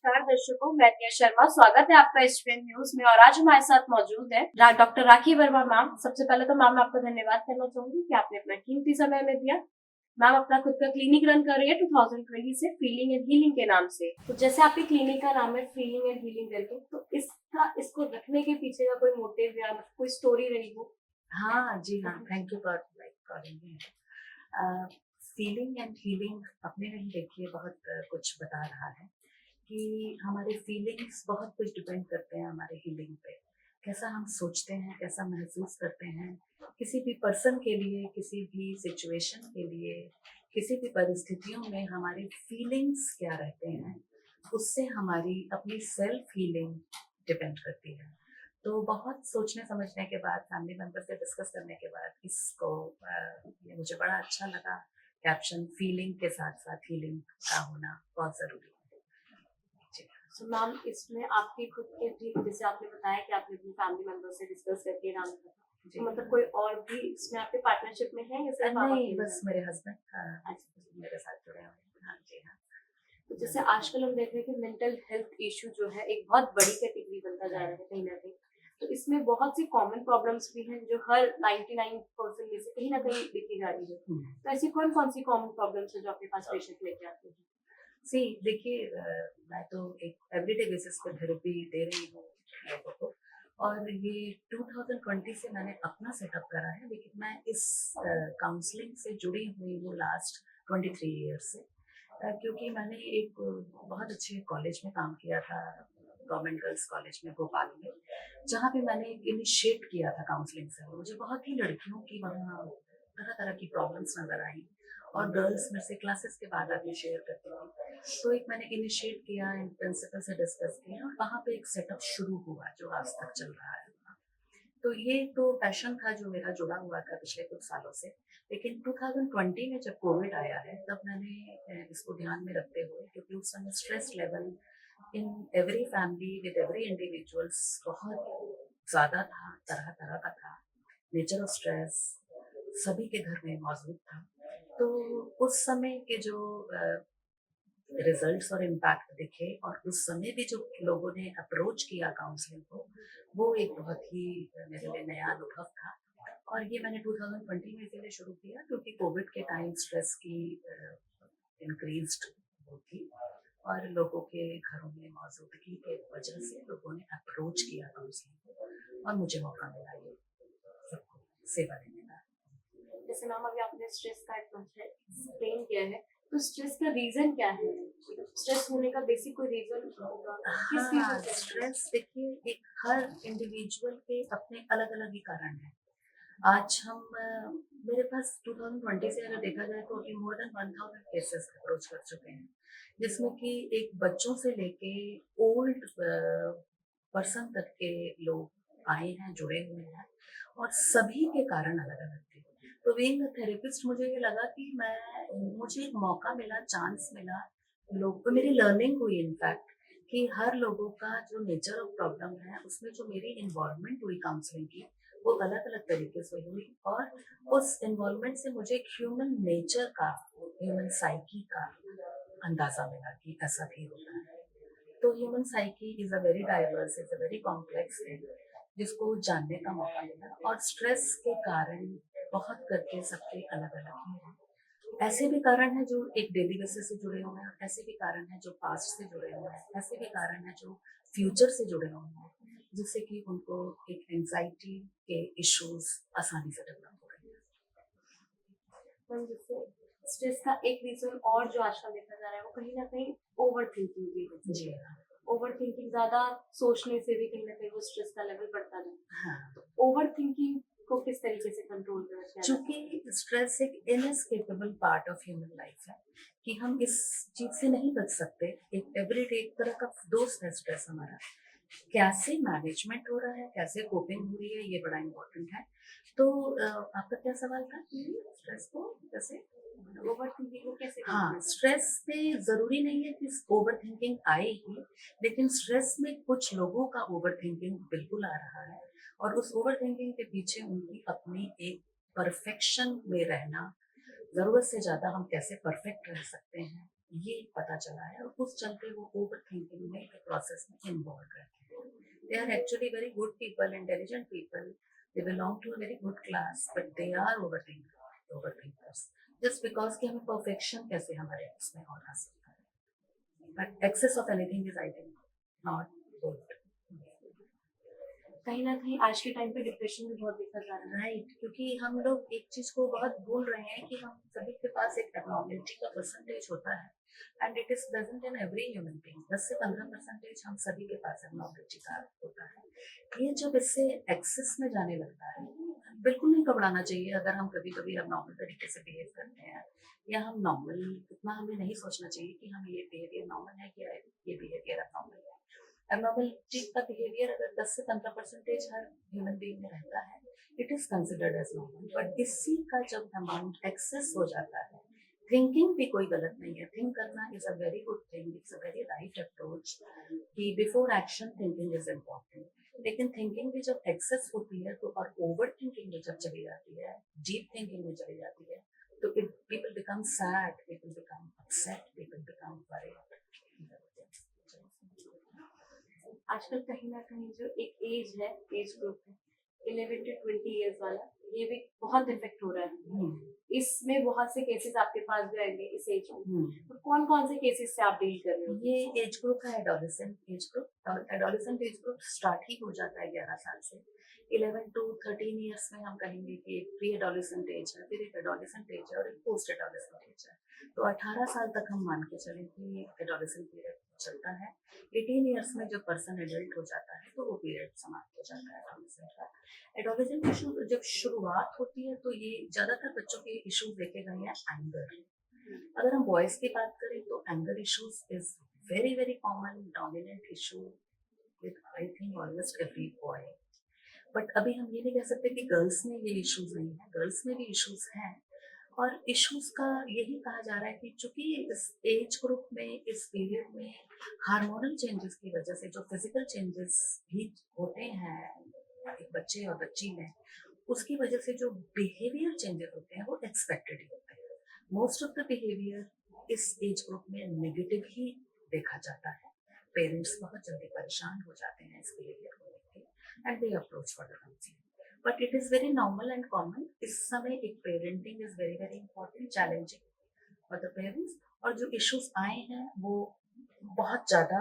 नमस्कार दर्शकों, मैं प्रिया शर्मा। स्वागत है आपका एसपीएन न्यूज में। और आज हमारे साथ मौजूद है डॉक्टर राखी वर्मा मैम। सबसे पहले तो मैम आपका धन्यवाद करना चाहूंगी कि आपने अपना कीमती समय में दिया। मैम अपना खुद का क्लिनिक रन कर रही है 2020 से, फीलिंग एंड हीलिंग के नाम से। तो जैसे आपके क्लिनिक का नाम है फीलिंग एंड हीलिंग करके, तो इसको रखने के पीछे का कोई मोटिव या कोई स्टोरी रही हो? हाँ जी हाँ, thank you for calling me. Feeling and healing अपने में ही देखिए बहुत कुछ बता रहा है कि हमारे फीलिंग्स बहुत कुछ डिपेंड करते हैं हमारे हीलिंग पे। कैसा हम सोचते हैं, कैसा महसूस करते हैं, किसी भी पर्सन के लिए, किसी भी सिचुएशन के लिए, किसी भी परिस्थितियों में हमारे फीलिंग्स क्या रहते हैं, उससे हमारी अपनी सेल्फ हीलिंग डिपेंड करती है। तो बहुत सोचने समझने के बाद, फैमिली मेंबर से डिस्कस करने के बाद इसको ये मुझे बड़ा अच्छा लगा। कैप्शन फीलिंग के साथ साथ हीलिंग का होना बहुत ज़रूरी है। जी। तो मैम इसमें आपकी खुद के भी, जैसे आपने बताया कि आपने अपनी फैमिली मेंबर से डिस्कस करके नाम रखा, जी। तो मतलब कोई और भी इसमें आपके पार्टनरशिप में है या सिर्फ आप नहीं, अकेले बस हैं? मेरे हस्बैंड अच्छा। मेरे साथ जुड़े हुए हैं। हाँ जी हाँ। तो जैसे आजकल हम देख रहे हैं कि मेंटल हेल्थ इश्यू जो है एक बहुत बड़ी कैटेगरी बनता जा रहा है कहीं ना कहीं। तो इसमें बहुत सी कॉमन प्रॉब्लम्स भी हैं जो हर 99% में से कहीं ना कहीं दिखी जा रही है। तो ऐसी कौन कौन सी कॉमन प्रॉब्लम्स है जो आपके पास पेशेंट लेके आते हैं? सी देखिए, मैं तो एक एवरीडे बेसिस पे थेरेपी दे रही हूँ लोगों को। और ये 2020 से मैंने अपना सेटअप करा है, लेकिन मैं इस काउंसलिंग से जुड़ी हुई हूँ लास्ट 23 ईयर्स से। क्योंकि मैंने एक बहुत अच्छे कॉलेज में काम किया था, गवर्नमेंट गर्ल्स कॉलेज में भोपाल में, जहाँ पे मैंने इनिशिएट किया था काउंसलिंग से। मुझे बहुत ही लड़कियों की वहाँ तरह तरह की प्रॉब्लम्स नजर आई, और गर्ल्स में से क्लासेस के बाद आके शेयर करती थी। तो एक मैंने इनिशिएट किया, प्रिंसिपल से डिस्कस किया, और वहाँ पे एक सेटअप शुरू हुआ जो आज तक चल रहा है। तो ये तो पैशन था जो मेरा जुड़ा हुआ था पिछले कुछ सालों से। लेकिन 2020 में जब कोविड आया है, तब मैंने इसको ध्यान में रखते हुए, क्योंकि उस समय stress level in every family with every individuals बहुत ज़्यादा था, तरह तरह का था। नेचर ऑफ स्ट्रेस सभी के घर में मौजूद था। तो उस समय के जो रिजल्ट्स और इम्पैक्ट दिखे, और उस समय भी जो लोगों ने अप्रोच किया काउंसलिंग को, वो एक बहुत ही मेरे लिए नया अनुभव था। और ये मैंने 2020 में इसीलिए शुरू किया क्योंकि कोविड के टाइम स्ट्रेस की इंक्रीज्ड वो थी, और लोगों के घरों में मौजूदगी के वजह से लोगों ने अप्रोच किया काउंसलिंग को, और मुझे मौका मिला ये सबको सेवा देने का। जैसे मैम अभी आपने स्ट्रेस का एक्सप्लेन किया है, तो स्ट्रेस का रीजन क्या है? स्ट्रेस होने का बेसिक कोई रीजन होगा? किस रीजन हाँ, से स्ट्रेस देखिए, एक हर इंडिविजुअल के अपने अलग अलग ही कारण हैं। आज हम मेरे पास 2020 से अगर देखा जाए तो अभी मोर देन 1000 केसेस अप्रोच कर चुके हैं, जिसमें कि एक बच्चों से लेके ओल्ड पर्सन तक के लोग आए हैं, जुड़े हुए हैं, और सभी के कारण अलग अलग थे। तो बीइंग अ थेरेपिस्ट मुझे ये लगा कि मुझे एक मौका मिला, चांस मिला, लोग तो मेरी लर्निंग हुई इनफैक्ट, कि हर लोगों का जो नेचर ऑफ प्रॉब्लम है, उसमें जो मेरी इन्वॉल्वमेंट हुई काउंसलिंग की, वो अलग अलग तरीके से हुई। और उस इन्वॉल्वमेंट से मुझे एक ह्यूमन नेचर का, ह्यूमन साइकी का अंदाजा मिला कि ऐसा भी होता है। तो human psyche is a very diverse, is a very complex thing, जिसको जानने का मौका मिला। और स्ट्रेस के कारण बहुत करके सबके अलग अलग ही हैं। ऐसे भी कारण हैं जो एक डेली बेसिस से जुड़े हुए हैं, ऐसे भी कारण हैं जो पास्ट से जुड़े हुए हैं, ऐसे भी कारण हैं जो फ्यूचर से जुड़े हुए हैं, जिससे कि उनको एक एंजाइटी के इश्यूज आसानी से डेवलप हो रहे हैं। मैम जैसे स्ट्रेस का एक रीजन और जो आजकल देखा जा रहा है वो कहीं ना कहीं ओवर थिंकिंग भी है। जी हाँ। ओवर थिंकिंग ज्यादा सोचने से भी कहीं ना कहीं वो स्ट्रेस का लेवल बढ़ता जाता है। हाँ, तो ओवर थिंकिंग को किस तरीके से कंट्रोल में रखा जाए? चूंकि स्ट्रेस एक inescapable part of human life है, कि हम इस चीज से नहीं बच सकते। एक एवरीडे एक तरह का दोस्त है स्ट्रेस हमारा। कैसे मैनेजमेंट हो रहा है, कैसे कोपिंग हो रही है, ये बड़ा इम्पोर्टेंट है। तो आपका क्या सवाल था कि स्ट्रेस को कैसे? ओवर थिंकिंग को कैसे हाँ, कंट्रोल करें? स्ट्रेस पे जरूरी नहीं है कि ओवर थिंकिंग आए ही, लेकिन स्ट्रेस में कुछ लोगों का ओवर थिंकिंग बिल्कुल आ रहा है, और उस ओवर थिंकिंग के पीछे उनकी अपनी एक परफेक्शन में रहना, जरूरत से ज्यादा हम कैसे परफेक्ट रह सकते हैं, ये पता चला है, और उस चलते वो ओवर थिंकिंग में प्रोसेस में इन्वॉल्व रहते हैं. They are actually very good people, intelligent people, they belong to a very good class, but they are overthinkers, just because कि हमें परफेक्शन कैसे हमारे उसमें और हासिल करें. But excess of anything is I think not good. कहीं ना कहीं आज के टाइम पे डिप्रेशन भी बहुत देखा जा रहा है. राइट, क्योंकि हम लोग एक चीज को बहुत भूल रहे हैं कि हम सभी के पास एक एब्नॉर्मलिटी का परसेंटेज होता है, and it is present in every human being. 10 से 15% हम सभी के पास एब्नॉर्मलिटी का होता है. ये जब इससे एक्सेस में जाने लगता है, बिल्कुल नहीं घबराना चाहिए अगर हम कभी कभी एब्नॉर्मल तरीके से बिहेव करते हैं, या हम नॉर्मल, इतना हमें नहीं सोचना चाहिए कि हम ये बिहेवियर नॉर्मल है या ये बिहेवियर एब्नॉर्मल है. एब्नॉर्मलिटी का बिहेवियर अगर 10 से 15% हर ह्यूमन बीइंग में रहता है, it is considered as normal. But इसी का जब अमाउंट एक्सेस हो जाता है, थिंकिंग भी कोई गलत नहीं है, थिंक करना is a very good thing, it's a very right approach कि before action thinking is important. लेकिन थिंकिंग भी जब एक्सेस होती है तो, और ओवर थिंकिंग में जब चली जाती है, डीप थिंकिंग में चली जाती है, तो people become sad, people become upset, people become worried. आजकल कहीं ना कहीं जो एक एज है, एज ग्रुप है 11 to 20 ईयर्स वाला, ये भी बहुत इफेक्ट हो रहा है. इसमें बहुत से केसेस आपके पास भी आएंगे इस एज में, तो कौन कौन से केसेस से आप डील कर रहे हो? ये एज ग्रुप है एडोलेसेंट एज ग्रुप, और एडोलेसेंट एज ग्रुप स्टार्ट ही हो जाता है 11 साल से. 11 to 13 ईयर्स में हम कहेंगे कि एक प्री एडोलेसेंट एज है, फिर एक एडोलेसेंट एज है, और एक पोस्ट एडोलेसेंट एज है. तो 18 साल तक हम मान के चलें कि एडोलेसेंट पीरियड चलता है. 18 ईयर्स में जब पर्सन एडल्ट हो जाता है तो वो पीरियड समाप्त हो जाता है एडोलेसेंट का. एडोलेसेंट इशू जब शुरुआत होती है तो ये ज्यादातर बच्चों के इश्यूज देखे गए हैं एंगर. अगर हम बॉयज की बात करें तो anger issues is very very common dominant issue with I think almost every boy. But अभी हम ये नहीं कह सकते कि गर्ल्स में ये इश्यूज नहीं है, गर्ल्स में भी इश्यूज हैं. और इश्यूज का यही कहा जा रहा है कि चूंकि इस एज ग्रुप में, इस पीरियड में हार्मोनल चेंजेस की वजह से जो फिजिकल चेंजेस भी होते हैं एक बच्चे और बच्ची में, उसकी वजह से जो बिहेवियर चेंजेस होते हैं वो एक्सपेक्टेड ही होते हैं. मोस्ट ऑफ द बिहेवियर इस एज ग्रुप में नेगेटिव ही देखा जाता है. पेरेंट्स बहुत जल्दी परेशान हो जाते हैं इस बिहेवियर को लेकर, and they approach for the counselling. But it is very normal and common. इस समय एक parenting is very very important, challenging for the parents. और जो इश्यूज आए हैं वो बहुत ज्यादा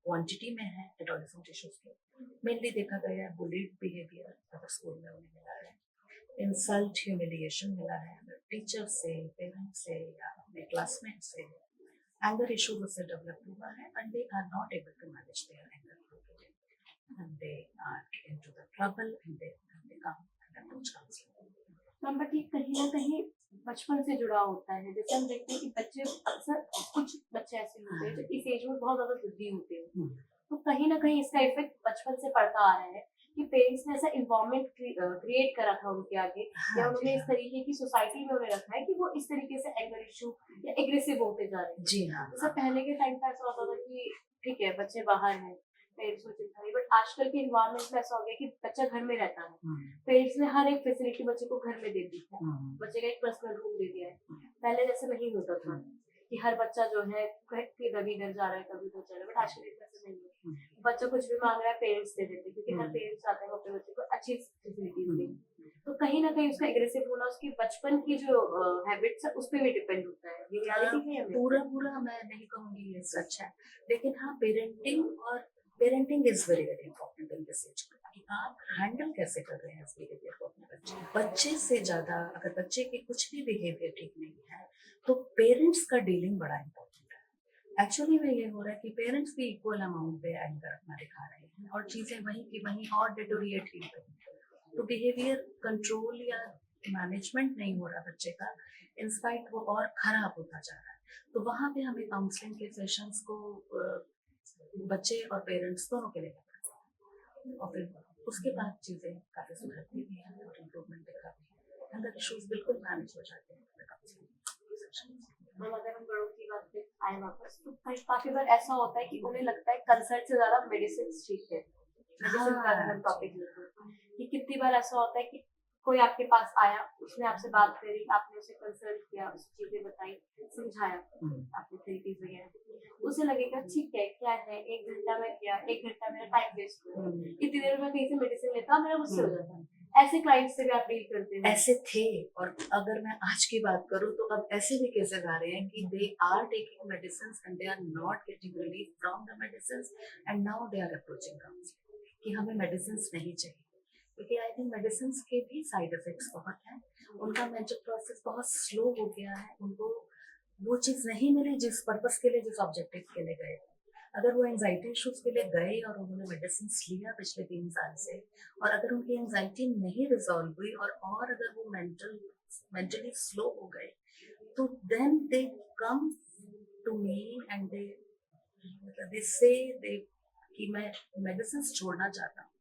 क्वांटिटी में है. एडोलेसेंट इश्यूज के मेनली देखा गया है बुलीड बिहेवियर अगर स्कूल में उन्हें मिला है, इंसल्ट ह्यूमिलिएशन मिला है टीचर से, पेरेंट्स से, या अपने क्लासमेट से. एंगर इशूज उससे डेवलप हुआ है, and they are not able to manage their anger, and they are into the trouble, and they come and approach counseling. Ma'am but ये कहीं ना कहीं बचपन से जुड़ा होता है. जैसे हम देखते हैं कि बच्चे अक्सर, कुछ बच्चे ऐसे होते हैं जो इस एज में बहुत ज्यादा जिद्दी होते हैं, तो कहीं ना कहीं इसका इफेक्ट बचपन से पड़ता आ रहा है कि पेरेंट्स ने ऐसा इन्वायरमेंट क्रिएट करा था उनके आगे, या उन्होंने इस तरीके की सोसाइटी में उन्हें रखा है कि वो इस तरीके से एंगर इशू या एग्रेसिव होते जा रहे हैं. जी हाँ. जैसे पहले के टाइम पे ऐसा होता था कि ठीक है बच्चे बाहर हैं, पेरेंट्स को चिंता नहीं, बट आजकल के इन्वायरमेंट में ऐसा हो गया कि बच्चा घर में रहता है, पेरेंट्स ने हर एक फैसिलिटी बच्चे को घर में दे दी है, बच्चे का एक पर्सनल रूम दे दिया है. पहले जैसे नहीं होता था कि हर बच्चा जो है कभी इधर जा रहा है कभी उधर जा रहा है, बट आजकल ऐसा नहीं है. बच्चा कुछ भी मांग रहा है पेरेंट्स दे देते हैं, क्योंकि हर पेरेंट्स चाहते हैं अपने बच्चे को अच्छी फैसिलिटीज दें. तो कहीं ना कहीं उसका एग्रेसिव होना उसकी बचपन की जो हैबिट्स है उस पर भी डिपेंड होता है. ये रियलिटी है. पूरा मैं नहीं कहूंगी ये सच है, लेकिन हाँ parenting is very very important in this age group. कि आप हैंडल कैसे कर रहे हैं इस बिहेवियर को अपने बच्चे से ज्यादा. अगर बच्चे के कुछ भी बिहेवियर ठीक नहीं है तो पेरेंट्स का डीलिंग बड़ा इंपॉर्टेंट है. एक्चुअली में ये हो रहा है कि पेरेंट्स भी इक्वल अमाउंट पे एंगर अपना दिखा रहे हैं, और चीजें वहीं की वहीं और डिटोरिएट ही हो रही हैं. तो बिहेवियर कंट्रोल या मैनेजमेंट नहीं हो रहा बच्चे का, इंस्पाइट वो और खराब होता जा रहा है. तो वहाँ पे हमें काउंसलिंग के सेशंस को बच्चे और पेरेंट्स दोनों के लिए करना है, और फिर उसके बाद चीजें काफी सुधरती भी हैं और इम्प्रूवमेंट दिखाती हैं. अंदर इश्यूज बिल्कुल मैनेज हो जाते हैं. हम अगर हम बड़ों की बात पे आए वापस, तो काफी बार ऐसा होता है कि उन्हें लगता है कंसल्ट से ज्यादा मेडिसिन ठीक है. मेडिसिन का अगर हम टॉपिक लेते हैं कि कितनी बार ऐसा होता है कि कोई आपके पास आया, उसने आपसे बात करी, आपने उसे कंसल्ट किया, उसे चीजें बताई, समझाया, आपने थेरेपीज वगैरह, उसे लगेगा ठीक है क्या है, 1 घंटा में किया, 1 घंटा मेरा टाइम वेस्ट हुआ, इतनी देर में कहीं से मेडिसिन लेता मेरा मुझसे हो जाता। ऐसे क्लाइंट से भी आप डील करते हैं? ऐसे थे, और अगर मैं आज की बात करूं तो अब ऐसे भी केसेस आ रहे हैं कि they are taking medicine and they are not getting relief from the medicine and now they are approaching counselling कि हमें मेडिसिन नहीं चाहिए, क्योंकि आई थिंक मेडिसिन के भी साइड इफेक्ट्स बहुत हैं। उनका मेंटल प्रोसेस बहुत स्लो हो गया है, उनको वो चीज़ नहीं मिली जिस पर्पस के लिए, जिस ऑब्जेक्टिव के लिए गए। अगर वो एंजाइटी इश्यूज के लिए गए और उन्होंने मेडिसिन लिया पिछले 3 साल से, और अगर उनकी एंजाइटी नहीं रिजॉल्व हुई और अगर वो मेंटली स्लो हो गए, तो then they come to me and they say they कि मैं मेडिसिन छोड़ना चाहता हूँ।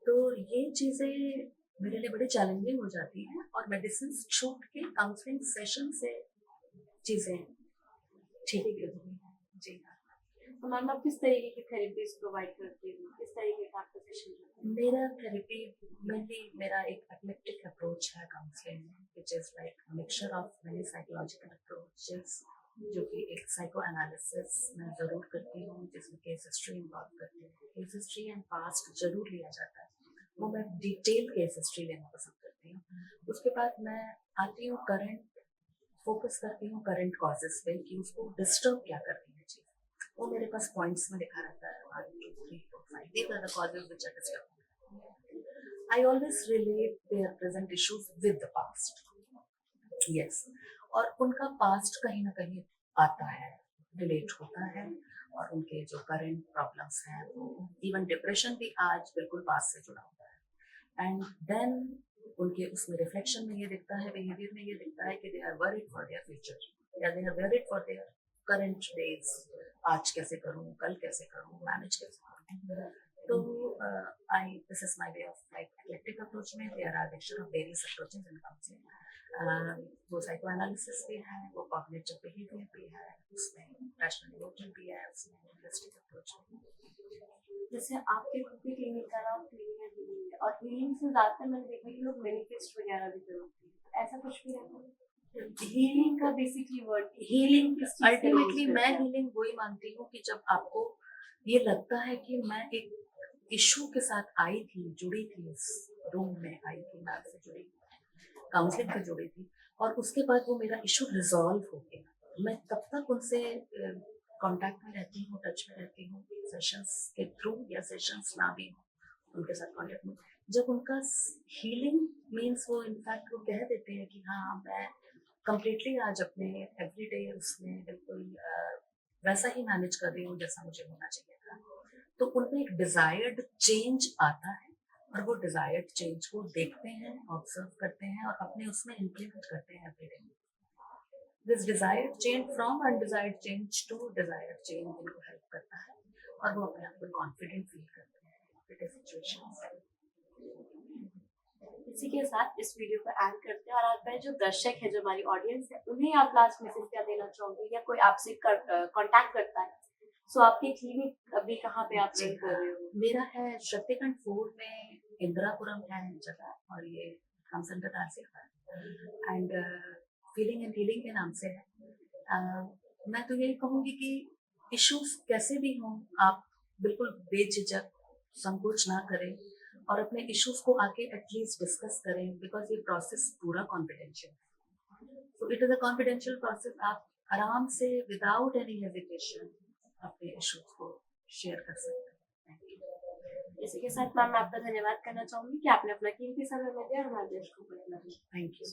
तो ये चीज़ें मेरे लिए बड़ी चैलेंजिंग हो जाती हैं, और मेडिसिन छूट के काउंसलिंग सेशन से चीज़ें ठीक होती हैं। जी हाँ। तो मैम आप किस तरीके की थेरेपीज प्रोवाइड करती हो, किस तरीके का आपका सेशन होता है? मेरा थेरेपी मेनली मेरा एक एक्लेक्टिक अप्रोच है काउंसलिंग में, which is like mixture of many psychological approaches, जो कि एक साइको एनालिसिस मैं ज़रूर करती हूँ, जिसमें केस हिस्ट्री इन्वॉल्व करती हूँ। केस हिस्ट्री एंड पास्ट जरूर लिया जाता है, वो मैं डिटेल केस हिस्ट्री लेना पसंद करती हूँ। उसके बाद मैं आती हूँ करंट, फोकस करती हूँ करंट कॉजेस पे कि उसको डिस्टर्ब क्या कर रही है चीज़, वो मेरे पास पॉइंट्स में लिखा रहता है 1 2 3 4 5 these are the causes which are disturbing. I always relate their present issues with the past. Yes, और उनका पास्ट कहीं ना कहीं आता है, रिलेट होता है, और उनके जो करंट प्रॉब्लम्स हैं, वो इवन डिप्रेशन भी आज बिल्कुल पास्ट से जुड़ा होता है। एंड देन उनके उसमें रिफ्लेक्शन में ये दिखता है, बिहेवियर में ये दिखता है कि they are worried for their future, या they are worried for their current days, आज कैसे करूँ, कल कैसे करूँ, मैनेज कैसे करूँ। तो I this is my way of like eclectic approach में there are mixture of various approaches in counselling. वो साइको एनालिसिस भी है, वो कॉग्निटिव बिहेवियर भी है, उसमें रैशनल इमोशन भी है, उसमें लिंग्विस्टिक अप्रोच भी है। जैसे आपके खुद की क्लिनिक का नाम हीलिंग है, हीलिंग है, और हीलिंग से ज्यादातर मैंने देखा कि लोग मैनिफेस्ट वगैरह भी करते हैं, ऐसा कुछ भी रहता है? हीलिंग का बेसिकली वर्ड, हीलिंग किस चीज़ से अल्टीमेटली use मैं करते हैं? हीलिंग वही मानती हूँ कि जब आपको ये लगता है कि मैं एक इशू के साथ आई थी, जुड़ी थी, इस रूम में आई थी, मैं आपसे जुड़ी थी, काउंसलिंग से जुड़ी थी, और उसके बाद वो मेरा इशू रिजॉल्व हो गया, मैं तब तक उनसे कांटेक्ट में रहती हूँ, टच में रहती हूँ, सेशंस के थ्रू या सेशंस ना भी हो उनके साथ कांटेक्ट में। जब उनका हीलिंग मीन्स वो इनफैक्ट वो कह देते हैं कि हाँ मैं कंप्लीटली आज अपने एवरीडे उसमें बिल्कुल वैसा ही मैनेज कर रही हूँ जैसा मुझे होना चाहिए था, तो उनमें एक डिजायर्ड चेंज आता है, और वो डिजायर्ड चेंज को देखते हैं, ऑब्जर्व करते हैं, और अपने उसमें इम्प्लीमेंट करते हैं everyday. This desired change from undesired change to desired change उनको हेल्प करता है, और वो अपने आप को कॉन्फिडेंट फील करते हैं सिचुएशंस। इसी के साथ इस वीडियो को एंड करते हैं, और आप जो दर्शक है, जो हमारी ऑडियंस है, उन्हें आप लास्ट मैसेज क्या देना चाहोगे, या कोई आपसे कांटेक्ट करता है, सो आपकी क्लिनिक अभी कहाँ पे आप रन कर रहे हो? मेरा है शक्तिखंड 4 में, इंदिरापुरम है जगह, और ये consultant and feeling and healing के नाम से है। मैं तो यही कहूँगी कि इश्यूज कैसे भी हों, आप बिल्कुल बेझिझक संकोच ना करें, और अपने इश्यूज को आके एटलीस्ट डिस्कस करें, बिकॉज ये प्रोसेस पूरा कॉन्फिडेंशियल है, तो it is a confidential process. आप आराम से विदाउट एनी हेजिटेशन अपने इश्यूज को शेयर कर सकते हैं। इसी के साथ मैम मैं आपका धन्यवाद करना चाहूंगी कि आपने अपना कीमती समय में दिया और हमारे देश को बदला। Thank you.